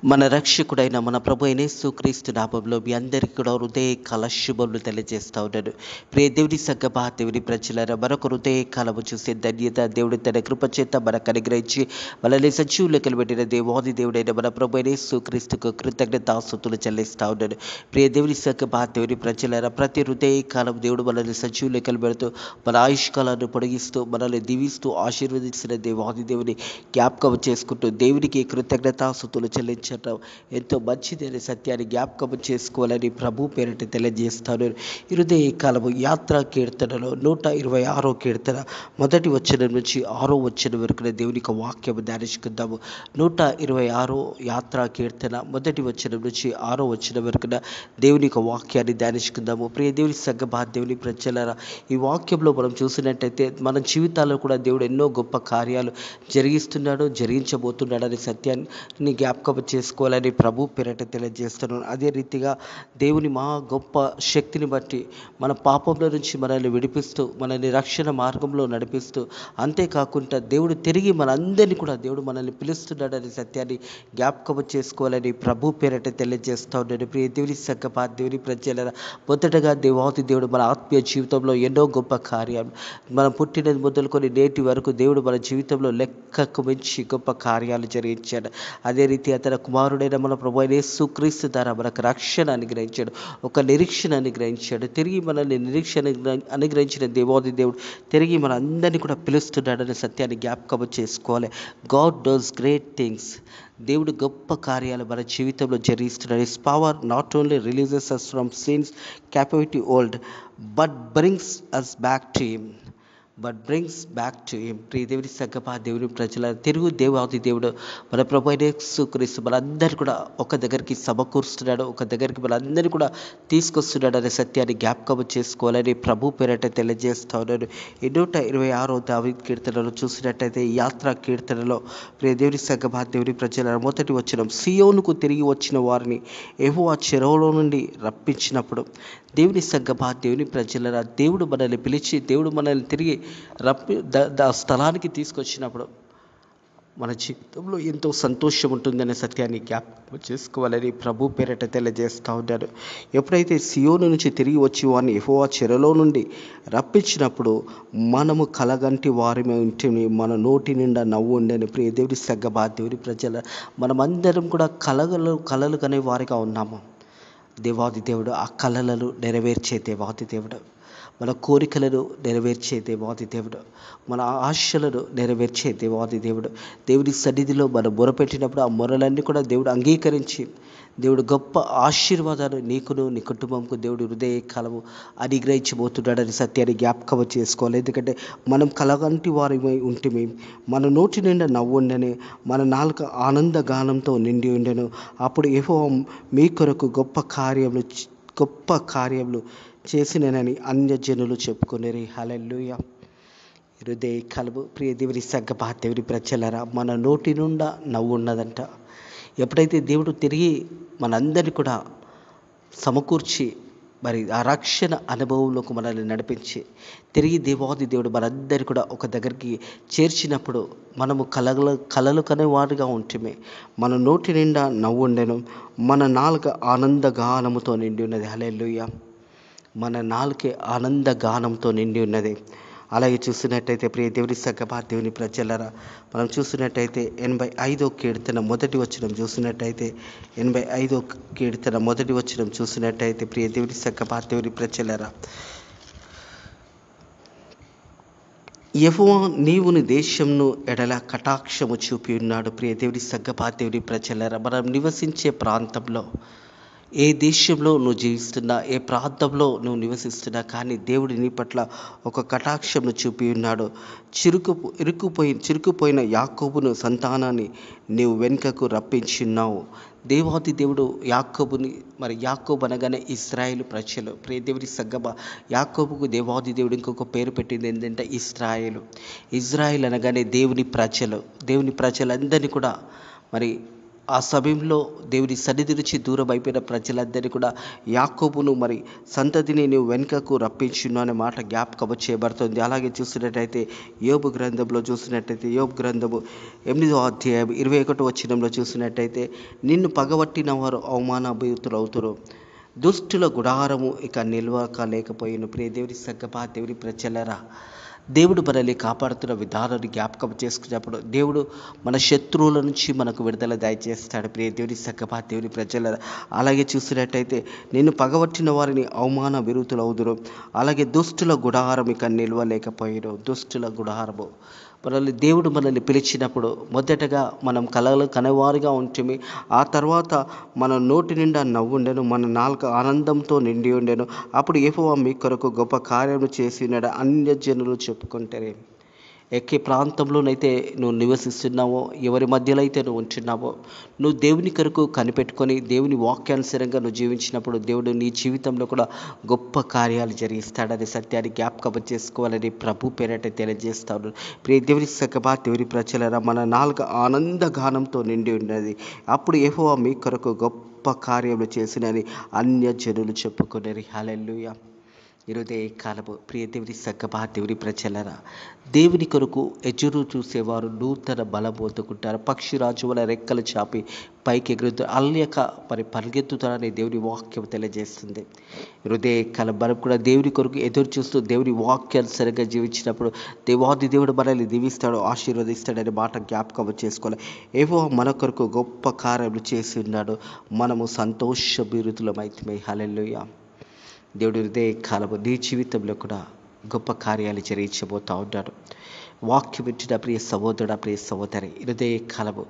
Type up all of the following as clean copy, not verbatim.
మన రక్షకుడైన మన ప్రభు అయిన యేసుక్రీస్తు నామములో మీ అందరికీ కూడా హృదయకాల శుభములు తెలియజేస్తా ఉన్నాను. ప్రియ దేవుని సంగమా, దేవుని ప్రజలారా, మరొక హృదయకాలము చూసే ధన్యత దేవుడు తన కృప చేత మనకు అనుగ్రహించి మనల్ని సజీవులకు పెట్టిన దేవాది దేవుడైన మన ప్రభు అయిన యేసుక్రీస్తుకు కృతజ్ఞతాస్తుతులు చెల్లిస్తా ఉన్నాను. ప్రియ దేవుని సంగమా, దేవుని ప్రజలారా, ప్రతి హృదయకాలం దేవుడు మనల్ని సజీవులకు పెడుతూ మన ఆయుష్కాలాన్ని పొడిగిస్తూ మనల్ని దీవిస్తూ ఆశీర్వదించిన దేవాది దేవుని జ్ఞాపకం చేసుకుంటూ దేవునికి కృతజ్ఞతాస్తుతులు చెల్లించడం ఎంతో మంచిది అనే సత్యాన్ని జ్ఞాపకం చేసుకోవాలని ప్రభు పేరిట తెలియజేస్తాను. ఈ కాలము యాత్రా కీర్తనలో 126 కీర్తన మొదటి వచనం నుంచి 6వ వచనం వరకు దేవునికి వాక్యము ధ్యానించుకుందాము. 126 యాత్రా కీర్తన మొదటి వచనం నుంచి 6వ వచనం వరకు దేవునికి వాక్యాన్ని ధ్యానించుకుందాము. ప్రియ దేవుని సంగమా, దేవుని ప్రజలారా, ఈ వాక్యంలో మనం చూసినట్టయితే మన జీవితాల్లో కూడా దేవుడు ఎన్నో గొప్ప కార్యాలు జరిగిస్తున్నాడు, జరిగించబోతున్నాడు అనే సత్యాన్ని జ్ఞాపకం చేసుకోవాలని ప్రభు పేరట తెలియజేస్తున్నాను. అదే రీతిగా దేవుని మా గొప్ప శక్తిని బట్టి మన పాపంలో నుంచి మనల్ని విడిపిస్తూ మనల్ని రక్షణ మార్గంలో నడిపిస్తూ, అంతేకాకుండా దేవుడు తిరిగి మనందరినీ కూడా దేవుడు మనల్ని పిలుస్తున్నాడనే సత్యాన్ని జ్ఞాపకం చేసుకోవాలని ప్రభు పేరట తెలియజేస్తూ ఉన్నాడు. ప్రియ దేవుని సంగమా, దేవుని ప్రజలారా, మొదటగా దేవాది దేవుడు మన ఆత్మీయ జీవితంలో ఎన్నో గొప్ప కార్యాలు మనం పుట్టినది మొదలుకొని నేటి వరకు దేవుడు మన జీవితంలో లెక్కకు మించి గొప్ప కార్యాలు జరిగించాడు. అదే రీతి అతని కుమారుడైన మన ప్రభు యేసుక్రీస్తు ద్వారా మనకు రక్షణ అనుగ్రహించాడు, ఒక నిరీక్షణ అనుగ్రహించాడు. తిరిగి మనల్ని నిరీక్షణ అనుగ్రహించిన దేవాది దేవుడు తిరిగి మన అందరినీ కూడా పిలుస్తున్నాడనే సత్యాన్ని జ్ఞాపకం చేసుకోవాలి. God does great things. దేవుడు గొప్ప కార్యాలు మన జీవితంలో జరిగిస్తున్నాడు. His power not only releases us from sins capability old but brings us back to him. ప్రియ దేవుని సంగమా, దేవుని ప్రజల తిరుగు దేవాది దేవుడు మన ప్రభు అయిన యేసుక్రీస్తు మనందరూ కూడా ఒక దగ్గరికి సమకూరుస్తున్నాడు, ఒక దగ్గరికి మనందరినీ కూడా తీసుకొస్తున్నాడు అనే సత్యాన్ని జ్ఞాపకం చేసుకోవాలని ప్రభు పేరట తెలియజేస్తా ఉన్నాను. 126వ దావీదు కీర్తనలో చూసినట్టయితే యాత్రా కీర్తనలో ప్రియ దేవుని సంగమా, దేవుని ప్రజల మొదటి వచనం, సియోనుకు తిరిగి వచ్చిన వారిని యెహోవా చెరలో నుండి రప్పించినప్పుడు. దేవుని సంగమా, దేవుని ప్రజలరా, దేవుడు మనల్ని పిలిచి దేవుడు మనల్ని తిరిగి స్థలానికి తీసుకొచ్చినప్పుడు మన జీవితంలో ఎంతో సంతోషం ఉంటుందనే సత్యాన్ని జ్ఞాపకం చేసుకోవాలని ప్రభు పేరట తెలియజేస్తూ ఉన్నారు. ఎప్పుడైతే సియోను నుంచి తిరిగి వచ్చి వారిని యెహోవా చెరలో నుండి రప్పించినప్పుడు మనము కలగంటి వారిమే ఉంటే మన నోటి నిండా నవ్వు ఉండని. ప్రియ దేవుని సంగమా, దేవుని ప్రజల మనమందరం కూడా కలలు కనే వారిగా ఉన్నాము. దేవాది దేవుడు ఆ కలలను నెరవేర్చే దేవాది దేవుడు, మన కోరికలను నెరవేర్చే దేవాది దేవుడు, మన ఆశలను నెరవేర్చే దేవాది దేవుడు. దేవుని సన్నిధిలో మనం మొరపెట్టినప్పుడు ఆ మొరలన్నీ కూడా దేవుడు అంగీకరించి దేవుడు గొప్ప ఆశీర్వాదాలు నీకును నీ కుటుంబంకు దేవుడు హృదయకాలము అనుగ్రహించబోతున్నాడని సత్యాన్ని జ్ఞాపకం చేసుకోవాలి. ఎందుకంటే మనం కలగంటి వారి ఉంటే మన నోటి నిండా నవ్వు ఉండని, మన నాలుక ఆనంద గానంతో నిండి ఉండెను. అప్పుడు యెహోవా మీ కొరకు గొప్ప కార్యములు చేసినని అన్యజనులు చెప్పుకునేరి. హల్లెలూయా. హృదయకాలము ప్రియ దేవుని సంగమా, దేవుని ప్రజలారా, మన నోటి నుండా నవ్వు ఉన్నదంట. ఎప్పుడైతే దేవుడు తిరిగి మనందరినీ కూడా సమకూర్చి మరి ఆ రక్షణ అనుభవంలోకి మనల్ని నడిపించి తిరిగి దేవాది దేవుడు మనందరినీ కూడా ఒక దగ్గరికి చేర్చినప్పుడు మనము కలలు కనేవారుగా ఉంటే మన నోటి నిండా నవ్వు ఉండెను, మన నాలుక ఆనంద గానముతో నిండి ఉన్నది. హల్లెలూయా. మన నాలుకే ఆనంద గానంతో నిండి ఉన్నది. అలాగే చూసినట్టయితే ప్రియ దేవుని సంగమా, దేవుని ప్రజలరా, మనం చూసినట్టయితే 85వ కీర్తన మొదటి వచనం చూసినట్టయితే 85వ కీర్తన మొదటి వచనం చూసినట్టయితే ప్రియ దేవుని సంగమా, దేవుని ప్రజలరా, యెహోవా నీవు నీ దేశంను ఎడల కటాక్షము చూపి ఉన్నాడు. ప్రియ దేవుని సంగమా, దేవుని ప్రజలరా, మనం నివసించే ప్రాంతంలో ఏ దేశంలో నువ్వు జీవిస్తున్నా, ఏ ప్రాంతంలో నువ్వు నివసిస్తున్నా కానీ దేవుడు నీ పట్ల ఒక కటాక్షమును చూపి ఉన్నాడు. చిరుకుపోయిన యాకోబును సంతానాన్ని నీవు వెనుకకు రప్పించున్నావు. దేవాది దేవుడు యాకోబు అనగానే ఇశ్రాయేలు ప్రజలు. ప్రియ దేవుని సంగమా, యాకోబుకు దేవాది దేవుడు ఇంకొక పేరు పెట్టింది ఏంటంటే ఇశ్రాయేల్ అనగానే దేవుని ప్రజలందరినీ కూడా మరి ఆ సమయంలో దేవుని సన్నిధి నుంచి దూరం అయిపోయిన ప్రజలందరినీ కూడా యాకోబును మరి సంతతిని నువ్వు వెనుకకు రప్పించును అనే మాట జ్ఞాపకం చేయబడుతుంది. అలాగే చూసినట్టయితే యోబు గ్రంథంలో చూసినట్టయితే యోబు గ్రంథము 8వ అధ్యాయం 21వ వచనంలో చూసినట్టయితే నిన్ను పగబట్టిన వారు అవమానభూతులవుతురు, దుష్టుల గుడారము ఇక నిల్వక లేకపోయిన. ప్రియ దేవుని సంగమా, దేవుని ప్రజలరా, దేవుడు మనల్ని కాపాడుతున్న విధానాన్ని జ్ఞాపకం చేసుకున్నప్పుడు దేవుడు మన శత్రువుల నుంచి మనకు విడుదల దయచేస్తాడు. ప్రియ దేవుని సంగమా, దేవుని ప్రజల అలాగే చూసినట్టయితే నిన్ను పగబట్టిన వారిని అవమాన విరుతులవుదురు, అలాగే దుష్టుల గుడారం ఇక నిల్వలేకపోయిను. దుష్టుల గుడారము దేవుడు మనల్ని పిలిచినప్పుడు మొదటగా మనం కలలు కనవారిగా ఉంటుంది. ఆ తర్వాత మన నోటి నిండా నవ్వుండెను, మన నాలుక ఆనందంతో నిండి ఉండెను. అప్పుడు యెహోవా మీ కొరకు గొప్ప కార్యము చేసినాడు అన్యజనులు చెప్పుకుంటారే. ఏ ప్రాంతంలోనైతే నువ్వు నివసిస్తున్నావో, ఎవరి మధ్యలో అయితే నువ్వు ఉంటున్నావో, నువ్వు దేవుని కొరకు కనిపెట్టుకొని దేవుని వాక్యానుసారంగా నువ్వు జీవించినప్పుడు దేవుడు నీ జీవితంలో కూడా గొప్ప కార్యాలు జరిగిస్తాడనే సత్యాన్ని జ్ఞాపకం చేసుకోవాలని ప్రభు పేరట తెలియజేస్తాడు. ప్రియ దేవుని సంగమా, దేవుని ప్రజలరా, మన నాలుక ఆనందగానంతో నిండి ఉన్నది. అప్పుడు యెహోవా మీ కొరకు గొప్ప కార్యములు చేసినని అన్యజనులు చెప్పుకునేది. హల్లెలూయా. ఈరోజే కాలము ప్రియ దేవుని సంగమా, దేవుని ప్రజలరా, దేవుని కొరకు ఎదురు చూసేవారు నూతన బలం పొందుకుంటారు. పక్షిరాజు వల్ల రెక్కలు చాపి పైకి ఎగురుతూ అల్యక మరి పరిగెత్తుతారని దేవుని వాక్యం తెలియజేస్తుంది. హృదయ కాలం మనం కూడా దేవుని కొరకు ఎదురు చూస్తూ దేవుని వాక్యానుసారంగా జీవించినప్పుడు దేవాది దేవుడు మనల్ని దీవిస్తాడు, ఆశీర్వదిస్తాడనే మాట జ్ఞాపకం చేసుకోవాలి. ఏవో మన కొరకు గొప్ప కార్యములు చేసి ఉన్నాడు, మనము సంతోషభరితులమైతే. హల్లెలూయా. దేవుడి హృదయ కాలము నీ జీవితంలో కూడా గొప్ప కార్యాలు జరిగించబోతూ ఉన్నాడు. వాక్యం వింటున్న ప్రియ సహోదరుడా, ప్రియ సహోదరి, హృదయ కాలము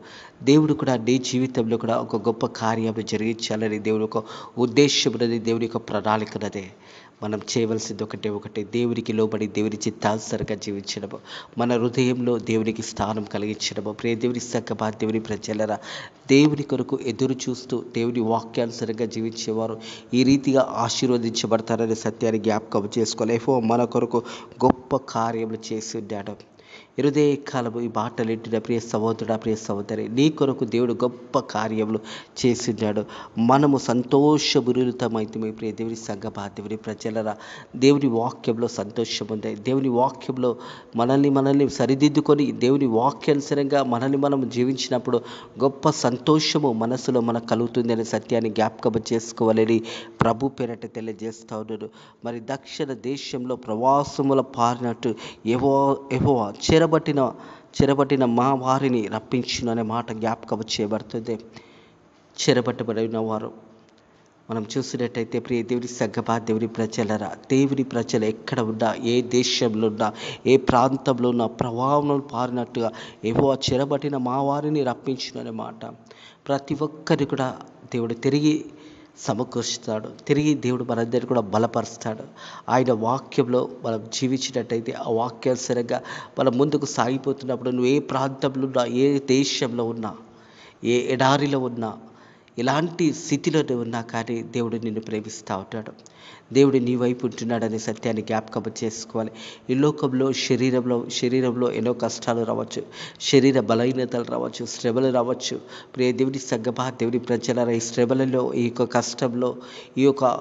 దేవుడు కూడా నీ జీవితంలో కూడా ఒక గొప్ప కార్యాలు జరిగించాలని దేవుని ఒక ఉద్దేశం ఉన్నది, దేవుని యొక్క ప్రణాళిక ఉన్నది. మనం చేయవలసింది ఒకటే, దేవునికి లోబడి దేవుని చిత్తానుసారంగా జీవించడము, మన హృదయంలో దేవునికి స్థానం కలిగించడము. ప్రియ దేవుని సంగమా, దేవుని ప్రజలరా, దేవుని కొరకు ఎదురు చూస్తూ దేవుని వాక్యానుసారంగా జీవించేవారు ఈ రీతిగా ఆశీర్వదించబడతారనే సత్యాన్ని జ్ఞాపకం చేసుకోవాలి. యెహోవా మన కొరకు గొప్ప కార్యములు చేసి ఉన్నాడు. హృదయ కాలము ఈ మాటలు వింటున్న ప్రియ సహోదరుడా, ప్రియ సహోదరి, నీ కొరకు దేవుడు గొప్ప కార్యములు చేసినాడు. మనము సంతోషభరితమైతే. ప్రియ దేవుని సంగమా, దేవుని ప్రజలరా, దేవుని వాక్యంలో సంతోషం ఉంది. దేవుని వాక్యంలో మనల్ని సరిదిద్దుకొని దేవుని వాక్యానుసారంగా మనం జీవించినప్పుడు గొప్ప సంతోషము మనసులో మనకు కలుగుతుంది అనే సత్యాన్ని జ్ఞాపకం చేసుకోవాలని ప్రభు పేరట తెలియజేస్తా ఉన్నాడు. మరి దక్షిణ దేశంలో ప్రవాసముల పారినట్టు యెహోవా చెరబట్టిన మా వారిని రప్పించును అనే మాట జ్ఞాపకం చేయబడుతుంది. చెరబట్టబడిన వారు మనం చూసినట్టయితే ప్రియ దేవుని సంగమా, దేవుని ప్రజలరా, దేవుని ప్రజలు ఎక్కడ ఉన్నా, ఏ దేశంలో ఉన్నా, ఏ ప్రాంతంలో ఉన్నా ప్రవాహంలో పారినట్టుగా యెహోవా చెరబట్టిన మా వారిని రప్పించును అనే మాట ప్రతి ఒక్కరిని కూడా దేవుడు తిరిగి సమకూరుస్తాడు. తిరిగి దేవుడు మనందరినీ కూడా బలపరుస్తాడు. ఆయన వాక్యంలో మనం జీవించినట్టయితే ఆ వాక్యానుసారంగా మనం ముందుకు సాగిపోతున్నప్పుడు నువ్వు ఏ ప్రాంతంలో ఉన్నా, ఏ దేశంలో ఉన్నా, ఏ ఎడారిలో ఉన్నా, ఎలాంటి స్థితిలో ఉన్నా కానీ దేవుడు నిన్ను ప్రేమిస్తూ ఉంటాడు. దేవుడు నీ వైపు ఉంటున్నాడనే సత్యాన్ని జ్ఞాపకం చేసుకోవాలి. ఈ లోకంలో శరీరంలో ఎన్నో కష్టాలు రావచ్చు, శరీర బలహీనతలు రావచ్చు, శ్రమలు రావచ్చు. ప్రియ దేవుని సంగమా, దేవుని ప్రజలరా, ఈ శ్రమలలో, ఈ యొక్క కష్టంలో, ఈ యొక్క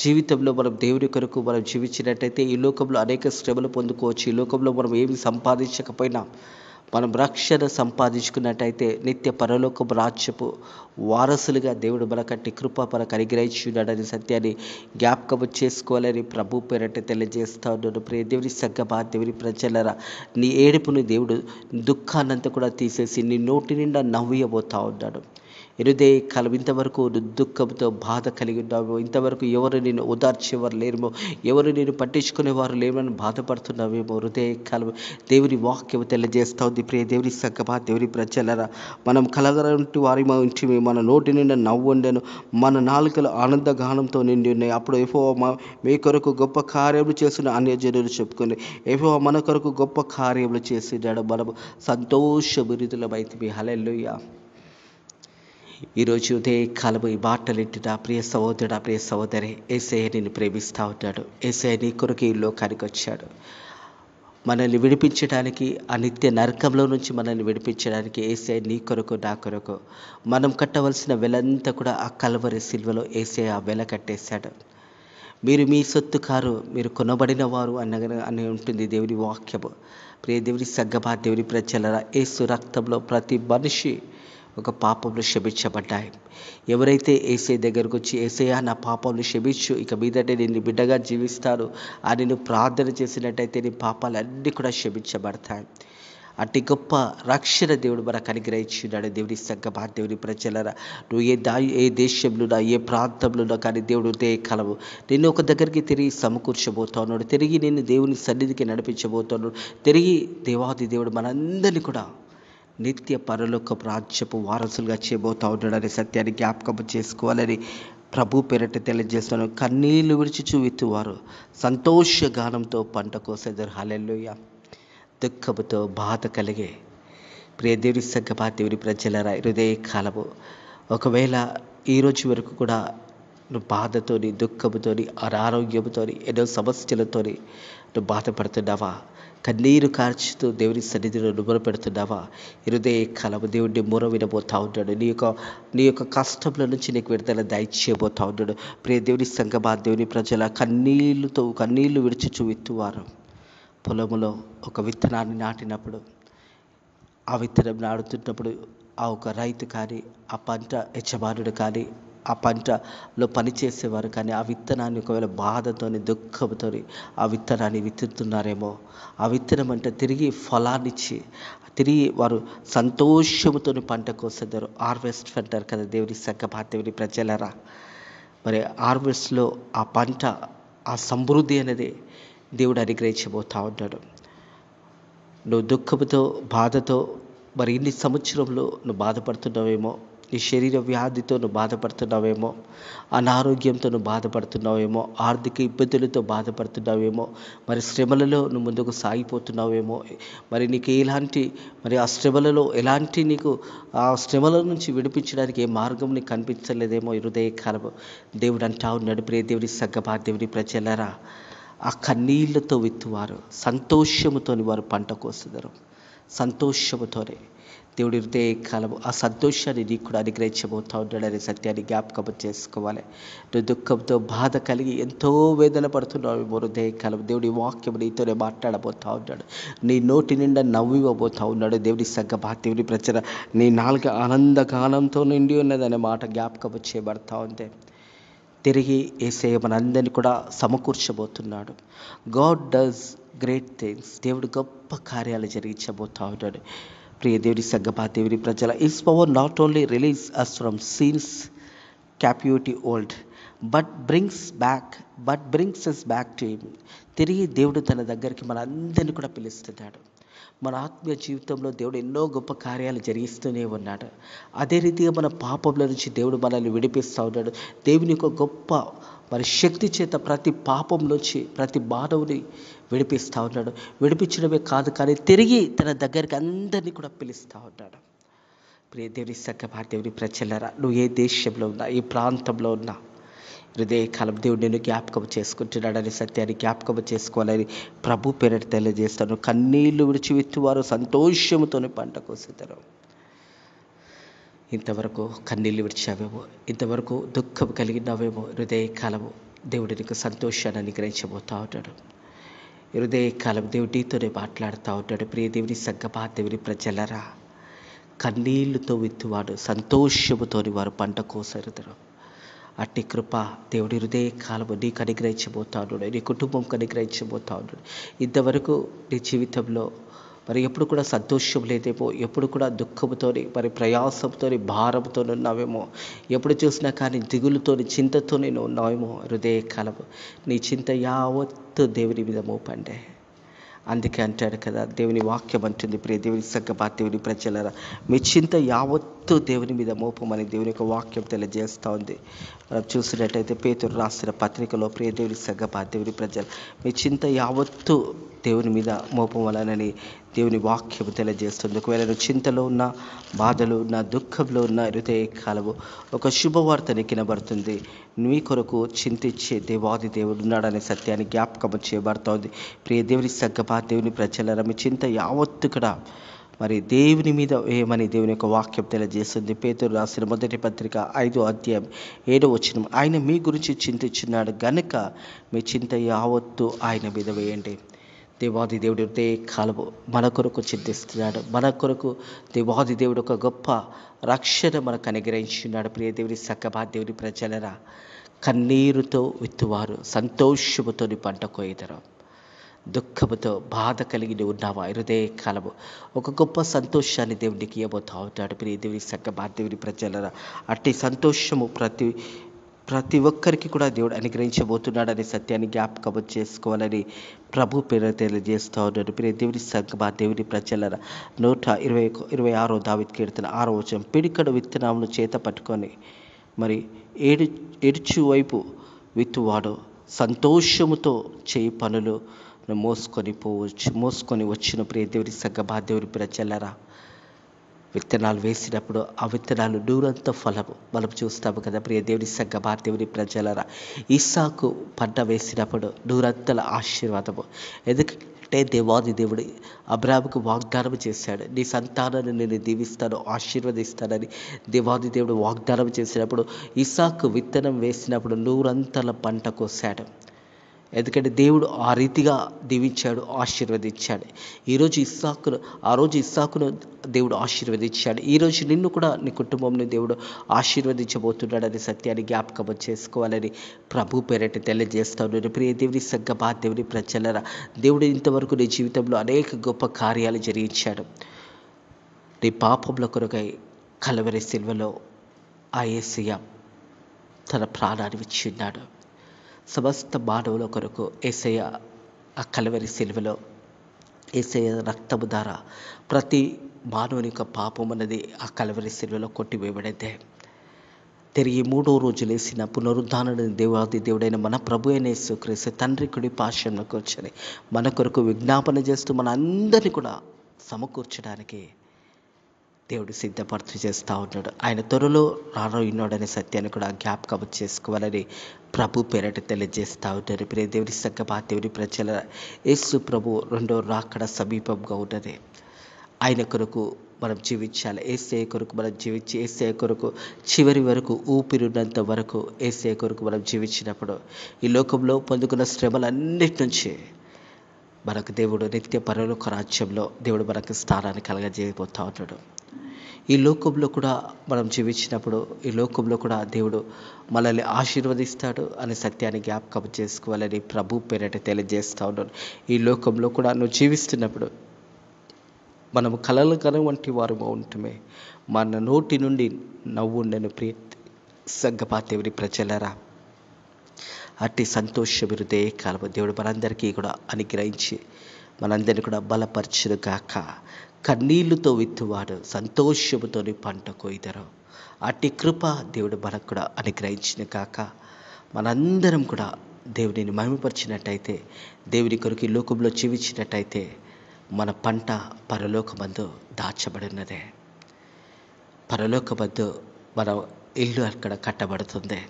జీవితంలో మనం దేవుని కొరకు మనం జీవించినట్టయితే ఈ లోకంలో అనేక శ్రమలు పొందుకోవచ్చు. ఈ లోకంలో మనం ఏమి సంపాదించకపోయినా మనం రక్షణ సంపాదించుకున్నట్టయితే నిత్య పరలోకపు రాజ్యపు వారసులుగా దేవుడు మనకంటే కృప మనకు అనుగ్రహించున్నాడనే సత్యాన్ని జ్ఞాపకం చేసుకోవాలని ప్రభు పేరట తెలియజేస్తా ఉన్నాడు. ప్రియ దేవుని సంగమా, దేవుని ప్రజలరా, నీ ఏడుపుని దేవుడు దుఃఖాన్నంతా కూడా తీసేసి నీ నోటి నిండా నవ్వియబోతా ఉన్నాడు. హృదయ కాలం ఇంతవరకు దుఃఖంతో బాధ కలిగి ఉన్నావు, ఇంతవరకు ఎవరు నేను ఓదార్చేవారు లేరేమో, ఎవరు నేను పట్టించుకునేవారు లేమని బాధపడుతున్నావేమో. హృదయ కాలం దేవుని వాక్యం తెలియజేస్తూ ఉంది. ప్రియ దేవుని సంగమా, దేవుని ప్రజలరా, మనం కలగరంటి వారి ఇంటి మన నోటి నిండా నవ్వు ఉండెను, మన నాలుకలు ఆనందగానంతో నిండి ఉన్నాయి. అప్పుడు యెహోవా మీ కొరకు గొప్ప కార్యములు చేసిన అన్యజనులు చెప్పుకొని యెహోవా మన కొరకు గొప్ప కార్యములు చేసినాడు, మనము సంతోషభరితులమైతే. హల్లెలూయా. ఈరోజు ఉదయ కాలము ఈ మాటలు వింటున్న ప్రియ సహోదరుడా, ప్రియ సహోదరి, యేసయ్య నిన్ను ప్రేమిస్తూ ఉంటాడు. యేసయ్య నీ కొరకు ఈ లోకానికి వచ్చాడు. మనల్ని విడిపించడానికి, ఆ నిత్య నరకంలో నుంచి మనల్ని విడిపించడానికి యేసయ్య నీ కొరకు నా కొరకు మనం కట్టవలసిన వెలంతా కూడా ఆ కల్వరి సిల్వలో యేసయ్య ఆ వెల కట్టేశాడు. మీరు మీ సొత్తు కారు, మీరు కొనబడిన వారు అని ఉంటుంది దేవుని వాక్యము. ప్రియ దేవుని సంగమా, దేవుని ప్రజలరా, యేసు రక్తంలో ప్రతి మనిషి ఒక పాపంలో క్షమించబడ్డాయి. ఎవరైతే యేసయ్య దగ్గరకు వచ్చి యేసయ్యా నా పాపంలో క్షమించు, ఇక మీదటే నేను బిడ్డగా జీవిస్తాను అని నువ్వు ప్రార్థన చేసినట్టయితే నీ పాపాలన్నీ కూడా క్షమించబడతాయి. అట్టి గొప్ప రక్షణ దేవుడు మనకు అనుగ్రహించున్నాడు. దేవుని సంగమా, దేవుని ప్రజలరా, నువ్వు ఏ దేశంలోనా, ఏ ప్రాంతంలోనా కానీ దేవుడు దే కలవు నిన్ను ఒక దగ్గరికి తిరిగి సమకూర్చబోతున్నాడు. తిరిగి నిన్ను దేవుని సన్నిధికి నడిపించబోతున్నాడు. తిరిగి దేవాది దేవుడు మనందరినీ కూడా నిత్య పరలోకపు రాజ్యపు వారసులుగా చేయబోతా ఉన్నాడనే సత్యాన్ని జ్ఞాపకం చేసుకోవాలని ప్రభు పేరట తెలియజేస్తున్నాను. కన్నీళ్లు విడిచి విత్తువారు సంతోషగానంతో పంట కోసేదారు. హల్లెలూయా. దుఃఖముతో బాధ కలిగే ప్రియ దేవుని సంగమా, దేవుని ప్రజలరా, హృదయ కాలము ఒకవేళ ఈరోజు వరకు కూడా నువ్వు బాధతోని, దుఃఖముతోని, అనారోగ్యంతోని, ఎన్నో సమస్యలతోని నువ్వు బాధపడుతున్నావా? కన్నీరు కార్చుతూ దేవుని సన్నిధిలో నువ్వు పెడుతున్నావా? హృదయ కాలము దేవుడిని మొర వినబోతా ఉన్నాడు. నీ యొక్క కష్టంలో నుంచి నీకు విడుదల దయచేయబోతా ఉన్నాడు. ప్రియ దేవుని సంగమా, దేవుని ప్రజల కన్నీళ్లు విడిచి విత్తువారు పొలములో ఒక విత్తనాన్ని నాటినప్పుడు, ఆ విత్తనం నాటుతున్నప్పుడు ఆ ఒక రైతు కానీ, ఆ పంట యజమానుడు కానీ, ఆ పంటలో పనిచేసేవారు కానీ ఆ విత్తనాన్ని ఒకవేళ బాధతోని, దుఃఖంతోని ఆ విత్తనాన్ని విత్తుతున్నారేమో, ఆ విత్తనం అంటే తిరిగి ఫలాన్నిచ్చి తిరిగి వారు సంతోషముతో పంట కోసేదారు. హార్వెస్ట్ అంటారు కదా దేవుని సంగమా, దేవుని ప్రజలరా. మరి హార్వెస్ట్లో ఆ పంట, ఆ సమృద్ధి అనేది దేవుడు అనుగ్రహించబోతా ఉన్నాడు. నువ్వు దుఃఖంతో, బాధతో మరి ఇన్ని సంవత్సరంలో నువ్వు బాధపడుతున్నావేమో, నీ శరీర వ్యాధితో నువ్వు బాధపడుతున్నావేమో, అనారోగ్యంతో నువ్వు బాధపడుతున్నావేమో, ఆర్థిక ఇబ్బందులతో బాధపడుతున్నావేమో, మరి శ్రమలలో నువ్వు ముందుకు సాగిపోతున్నావేమో, మరి నీకు ఆ శ్రమలలో నీకు ఆ శ్రమల నుంచి విడిపించడానికి ఏ మార్గం నీకు కనిపించలేదేమో. హృదయ కాలము దేవుడు అంటా ఉన్నాడు, ప్రియ దేవుని సంగమా, దేవుని ప్రజలరా, ఆ కన్నీళ్లతో విత్తువారు సంతోషముతోని వారు పంట కోస్తున్నారు. సంతోషముతోనే దేవుడి హృదయ కాలము ఆ సంతోషాన్ని నీకు కూడా అనుగ్రహించబోతా ఉన్నాడనే సత్యాన్ని జ్ఞాపకం చేసుకోవాలి. నువ్వు దుఃఖంతో, బాధ కలిగి ఎంతో వేదన పడుతున్నావు హృదయ కాలం దేవుడి వాక్యం నీతోనే మాట్లాడబోతా ఉన్నాడు. నీ నోటి నిండా నవ్వివ్వబోతా ఉన్నాడు. దేవుడి సంగమా, దేవుడి ప్రజల, నీ నాలుక ఆనందగానంతో నిండి ఉన్నదనే మాట జ్ఞాపకం చేయబడతా ఉంది. తిరిగి యేసయ్య మనందరినీ కూడా సమకూర్చబోతున్నాడు. God does great things. దేవుడు గొప్ప కార్యాలు జరిగించబోతా ఉన్నాడు. ప్రియ దేవుని సంగమా, దేవుని ప్రజల, his power not only release us from sins captivity old but brings us back to him. తిరిగి దేవుడు తన దగ్గరికి మనందరినీ కూడా పిలుస్తున్నాడు. మన ఆత్మీయ జీవితంలో దేవుడు ఎన్నో గొప్ప కార్యాలు జరిగిస్తూనే ఉన్నాడు. అదే రీతిగా మన పాపంలో నుంచి దేవుడు మనల్ని విడిపిస్తూ ఉన్నాడు. దేవుని యొక్క గొప్ప మరి శక్తి చేత ప్రతి పాపం నుంచి, ప్రతి మానవుని విడిపిస్తూ ఉన్నాడు. విడిపించడమే కాదు కానీ తిరిగి తన దగ్గరికి అందరినీ కూడా పిలుస్తూ ఉన్నాడు. ప్రియ దేవుని సంగమా, దేవుని ప్రజలరా, నువ్వు ఏ దేశంలో ఉన్నా, ఏ ప్రాంతంలో ఉన్నా, హృదయ కాలం దేవుడు నేను జ్ఞాపకం చేసుకుంటున్నాడని సత్యాన్ని జ్ఞాపకం చేసుకోవాలని ప్రభు పేరట తెలియజేస్తాను. కన్నీళ్లు విడిచి విత్తువారు సంతోషముతో పంట కోసేదారు. ఇంతవరకు కన్నీళ్లు విడిచావేమో, ఇంతవరకు దుఃఖం కలిగినావేమో, హృదయ కాలము దేవుడు నీకు సంతోషాన్ని అనుగ్రహించబోతా ఉంటాడు. హృదయ కాలం దేవుడు నీతోనే మాట్లాడుతూ ఉంటాడు. ప్రియ దేవుని సంగమా, దేవుని ప్రజలరా, కన్నీళ్లతో విత్తువాడు సంతోషముతోని వారు పంట కోసేదారు. అట్టి కృప దేవుడి హృదయ కాలము నీకు అనుగ్రహించబోతా ఉన్నాడు. నీ కుటుంబంకి అనుగ్రహించబోతా ఉన్నాడు. ఇంతవరకు నీ జీవితంలో మరి ఎప్పుడు కూడా సంతోషం లేదేమో, ఎప్పుడు కూడా దుఃఖంతోని, మరి ప్రయాసంతో, భారంతో ఉన్నావేమో, ఎప్పుడు చూసినా కానీ దిగులుతోని, చింతతోనే ఉన్నావేమో. హృదయ కాలము నీ చింత యావత్తు దేవుని మీద మోపండే. అందుకే అంటాడు కదా, దేవుని వాక్యం అంటుంది, ప్రియ దేవుని సంగమా, దేవుని ప్రజలరా, మీ చింత యావత్తు దేవుని మీద మోపమని దేవుని యొక్క వాక్యం తెలియజేస్తూ ఉంది. మనం చూసినట్టయితే పేతురు రాసిన పత్రికలో, ప్రియ దేవుని సంగమా, దేవుని ప్రజలు, మీ చింత యావత్తు దేవుని మీద మోపమలని దేవుని వాక్యము తెలియజేస్తుంది. ఒకవేళ నువ్వు చింతలో ఉన్న, బాధలో ఉన్న, దుఃఖంలో ఉన్న హృదయ కాలము ఒక శుభవార్త నిక్కినబడుతుంది. నీ కొరకు చింతించే దేవాది దేవుడు ఉన్నాడనే సత్యాన్ని జ్ఞాపకం చేయబడుతోంది. ప్రియ దేవుని సంగమా, దేవుని ప్రజలారా, మీ చింత యావత్తు కూడా మరి దేవుని మీద ఏమని దేవుని యొక్క వాక్యం తెలియజేస్తుంది. పేతురు రాసిన మొదటి పత్రిక 5వ అధ్యాయం 7వ వచనం, ఆయన మీ గురించి చింతించున్నాడు గనుక మీ చింత యావత్తు ఆయన మీద వేయండి. దేవాది దేవుడు కాలము మన కొరకు చింతిస్తున్నాడు. మన కొరకు దేవాది దేవుడు ఒక గొప్ప రక్షణ మనకు అనుగ్రహించున్నాడు. ప్రియ దేవుని సకమా, దేవుని ప్రజలరా, కన్నీరుతో విత్తువారు సంతోషముతో పంట కోయుదరు. దుఃఖముతో బాధ కలిగి ఉన్నావా? హృదయ కాలము ఒక గొప్ప సంతోషాన్ని దేవునికి ఇవ్వబోతా ఉంటాడు. ప్రియ దేవుని సకమా, దేవుని ప్రజలరా, అట్టి సంతోషము ప్రతి ఒక్కరికి కూడా దేవుడు అనుగ్రహించబోతున్నాడనే సత్యాన్ని జ్ఞాపకం చేసుకోవాలని ప్రభు పేరు తెలియజేస్తూ ఉన్నాడు. ప్రియ దేవుని సంగమా, దేవుని ప్రజలరా, 126వ దావీదు కీర్తన 6వ వచనం, పిడికడు విత్తనాలను చేత పట్టుకొని మరి ఎడుచు వైపు విత్తువాడు సంతోషముతో చేయి పనులు మోసుకొని వచ్చిన ప్రియ దేవుని సంగమా, దేవుని ప్రజలరా, విత్తనాలు వేసినప్పుడు ఆ విత్తనాలు నూరంత ఫలము మనం చూస్తాము కదా. ప్రియ దేవుని సంగమా, దేవుని ప్రజలరా, ఇస్సాకు పంట వేసినప్పుడు నూరంతల ఆశీర్వాదము. ఎందుకంటే దేవాది దేవుడు అబ్రాహాముకు వాగ్దానం చేశాడు, నీ సంతానాన్ని నేను దీవిస్తాను, ఆశీర్వదిస్తానని దేవాది దేవుడు వాగ్దానం చేసినప్పుడు ఇస్సాకు విత్తనం వేసినప్పుడు నూరంతల పంట కోసాడు. ఎందుకంటే దేవుడు ఆ రీతిగా దీవించాడు, ఆశీర్వదించాడు. ఆ రోజు ఇస్సాకును దేవుడు ఆశీర్వదించాడు. ఈరోజు నిన్ను కూడా, నీ కుటుంబంని దేవుడు ఆశీర్వదించబోతున్నాడని సత్యాన్ని జ్ఞాపకం చేసుకోవాలని ప్రభు పేరట తెలియజేస్తాను. ప్రియ దేవుని సంగమా, దేవుని ప్రజలరా, దేవుడు ఇంతవరకు నీ జీవితంలో అనేక గొప్ప కార్యాలు జరిగించాడు. నీ పాపముల కొరకై కలవరి సిలువలో ఆ యేసయ్య తన ప్రాణాన్ని ఇచ్చిన్నాడు. సమస్త మానవుల కొరకు యేసయ్య ఆ కలవరి సిలువలో యేసయ్య రక్తము ద్వారా ప్రతి మానవుని యొక్క పాపం అన్నది ఆ కలవరి సిలువలో కొట్టివేయబడిందే. తిరిగి 3వ రోజు లేసిన పునరుద్ధానుడు దేవాది దేవుడైన మన ప్రభు అయిన యేసుక్రీస్తు తండ్రి కుడి పార్శ్వంలో కూర్చొని మన కొరకు విజ్ఞాపన చేస్తూ మన అందరినీ కూడా సమకూర్చడానికి దేవుడు సిద్ధపడుతూ చేస్తూ ఉన్నాడు. ఆయన త్వరలో రానున్నాడనే సత్యాన్ని కూడా జ్ఞాపకం చేసుకోవాలని ప్రభు పేరట తెలియజేస్తూ ఉంటారు. ప్రియ దేవుని సంగమా, దేవుని ప్రజల, యేసు ప్రభు రెండో రాకడ సమీపంగా ఉన్నది. ఆయన కొరకు మనం జీవించాలి. యేసయ్య కొరకు మనం జీవించి, యేసయ్య కొరకు చివరి వరకు ఊపిరినంత వరకు యేసయ్య కొరకు మనం జీవించినప్పుడు ఈ లోకంలో పొందుకున్న శ్రమలన్నిటి నుంచి మనకు దేవుడు నిత్య పరలోక రాజ్యంలో దేవుడు మనకు స్థానాన్ని కలగజేయబోతూ ఉన్నాడు. ఈ లోకంలో కూడా మనం జీవించినప్పుడు ఈ లోకంలో కూడా దేవుడు మనల్ని ఆశీర్వదిస్తాడు అనే సత్యాన్ని జ్ఞాపకం చేసుకోవాలని ప్రభు పేరట తెలియజేస్తూ ఉన్నాడు. ఈ లోకంలో కూడా నువ్వు జీవిస్తున్నప్పుడు మనము కలలు వంటి వారు ఉంటమే, మన నోటి నుండి నవ్వుండెను. ప్రియ సంగమా, దేవుని ప్రజలరా, అట్టి సంతోష హృదయ కాలము దేవుడు మనందరికీ కూడా అనుగ్రహించి మనందరినీ కూడా బలపరచును గాక. కన్నీళ్లతో విత్తువాడు సంతోషముతో పంట కోయుదరు. అట్టి కృప దేవుడు మనకు కూడా అనుగ్రహించిన కాక మనందరం కూడా దేవుడిని మహిమపరిచినట్టయితే, దేవుని కొరకు ఈ లోకంలో జీవించినట్టయితే మన పంట పరలోకమందు దాచబడినదే. పరలోకమందు మన ఇల్లు అక్కడ కట్టబడుతుంది.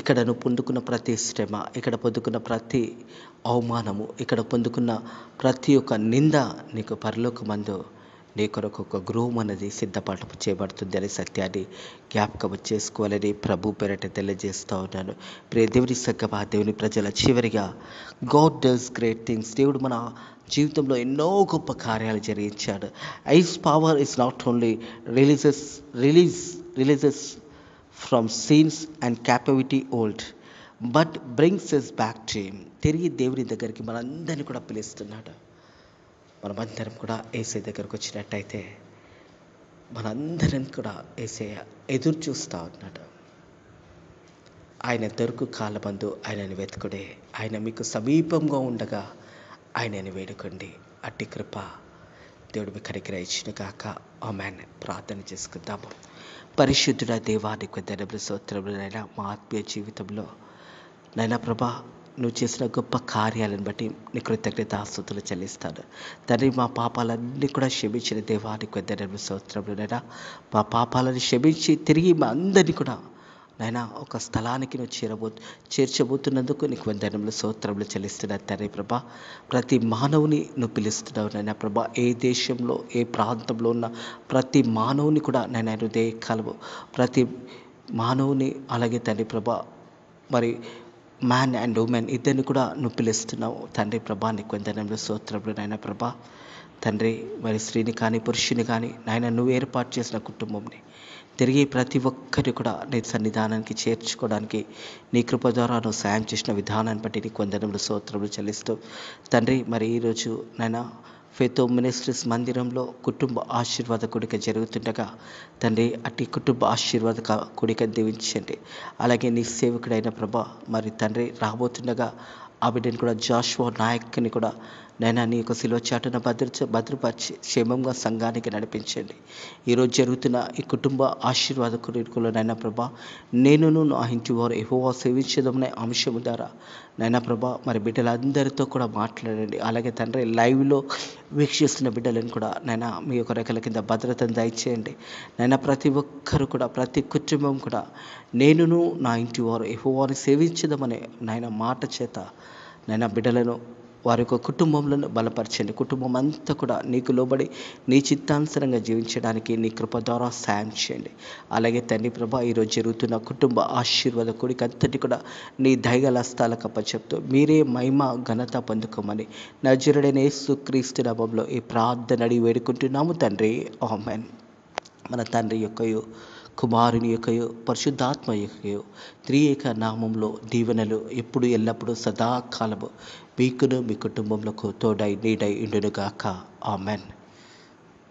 ఇక్కడ నువ్వు పొందుకున్న ప్రతి శ్రమ, ఇక్కడ పొందుకున్న ప్రతి అవమానము, ఇక్కడ పొందుకున్న ప్రతి ఒక్క నింద నీకు పరలోకమందు నీ కొరకు ఒక గృహం అనేది సిద్ధపాటు చేయబడుతుంది అనే సత్యాన్ని జ్ఞాపకం చేసుకోవాలని ప్రభు పేరట తెలియజేస్తూ ఉన్నాను. ప్రియ దేవుని సంగమా, దేవుని ప్రజల, చివరిగా గాడ్ డస్ గ్రేట్ థింగ్స్. దేవుడు మన జీవితంలో ఎన్నో గొప్ప కార్యాలు జరిగించాడు. His power is not only releases from sins and captivity old but brings us back to him. తిరిగి దేవుని దగ్గరికి మనందరినీ కూడా పిలుస్తున్నాడు. మనమందరం కూడా యేసయ్య దగ్గరకు వచ్చినట్టయితే మనందరం కూడా యేసయ్య ఎదురు చూస్తూ ఉన్నాడు. ఆయన దొరుకు కాలమందు ఆయనను వెతుకుడే, ఆయన మీకు సమీపంగా ఉండగా ఆయనను వేడుకోండి. అట్టి కృప దేవుడు మీకు అనుగ్రహించిన కాక. ఆమేన్. ప్రార్థన చేసుకుందాము. పరిశుద్ధుడ దేవానికి స్తోత్రములు నైనా, మా ఆత్మీయ జీవితంలో నైనా ప్రభా, నువ్వు చేసిన గొప్ప కార్యాలను బట్టి నీ కృతజ్ఞతాస్తుతులు చెల్లిస్తాను తండ్రి. మా పాపాలన్నీ కూడా క్షమించిన దేవానికి వందనములు స్తోత్రములు నైనా. మా పాపాలను క్షమించి తిరిగి మా అందరినీ కూడా నైనా ఒక స్థలానికి నువ్వు చేర్చబోతున్నందుకు నీకు వందనములు స్తోత్రములు చెల్లిస్తున్నాను తండ్రి ప్రభా. ప్రతి మానవుని నువ్వు పిలుస్తున్నావు నైనా ప్రభా. ఏ దేశంలో ఏ ప్రాంతంలో ఉన్న ప్రతి మానవుని కూడా నైనా హృదయ కలవు ప్రతి మానవుని అలాగే తండ్రి ప్రభా మరి మ్యాన్ అండ్ ఉమెన్ ఇద్దరిని కూడా నువ్వు పిలుస్తున్నావు తండ్రి ప్రభా. నీకు వందనములు స్తోత్రములు నాయన ప్రభా. తండ్రి మరి స్త్రీని కానీ పురుషుని కానీ నాయన నువ్వు ఏర్పాటు చేసిన కుటుంబంని తిరిగి ప్రతి ఒక్కరి కూడా నీ సన్నిధానానికి చేర్చుకోవడానికి నీ కృప ద్వారా నువ్వు సాయం చేసిన విధానాన్ని బట్టి నీకు వందనములు స్తోత్రములు చెల్లిస్తూ తండ్రి మరి ఈరోజు నాయన ఫెయిత్ మినిస్ట్రీస్ మందిరంలో కుటుంబ ఆశీర్వాద కూడిక జరుగుతుండగా తండ్రి అట్టి కుటుంబ ఆశీర్వాద కూడిక దీవించండి. అలాగే నీ సేవకుడైన ప్రభా మరి తండ్రి రాబోతుండగా ఆ బిడ్డని కూడా జాషువా నాయక్ని కూడా నైనా నీ యొక్క శిలువ చాటున భద్రపరిచి క్షేమంగా సంఘానికి నడిపించండి. ఈరోజు జరుగుతున్న ఈ కుటుంబ ఆశీర్వాద కూడికలో నైనా ప్రభా నేనును నా ఇంటి వారు యెహోవా సేవించదమనే అంశము ద్వారా నైనా ప్రభా మరి బిడ్డలందరితో కూడా మాట్లాడండి. అలాగే తండ్రి లైవ్లో వీక్షిస్తున్న బిడ్డలను కూడా నైనా మీ యొక్క రెక్కల కింద భద్రతను దయచేయండి. నైనా ప్రతి ఒక్కరు కూడా ప్రతి కుటుంబం కూడా నేనును నా ఇంటి వారు యెహోవాను సేవించదమనే నైనా మాట చేత నైనా బిడ్డలను వారి యొక్క కుటుంబంలో బలపరచండి. కుటుంబం అంతా కూడా నీకు లోబడి నీ చిత్తానుసారంగా జీవించడానికి నీ కృప ద్వారా సాయం చేయండి. అలాగే తండ్రి ప్రభా ఈరోజు జరుగుతున్న కుటుంబ ఆశీర్వాద కూడిక అంతటి కూడా నీ దయగల హస్తాలకు అప్పచెప్తూ మీరే మహిమ ఘనత పొందుకోమని నజరుడైన యేసుక్రీస్తు నామములో ఈ ప్రార్థన అడిగి వేడుకుంటున్నాము తండ్రి. ఆమేన్. మన తండ్రి యొక్కయు కుమారుని యొక్కయు పరిశుద్ధాత్మ యొక్కయు త్రియేక నామంలో దీవెనలు ఎప్పుడు ఎల్లప్పుడూ సదాకాలము మీకును మీ కుటుంబంలో తోడై నీడై ఉండునుగాక. ఆమెన్.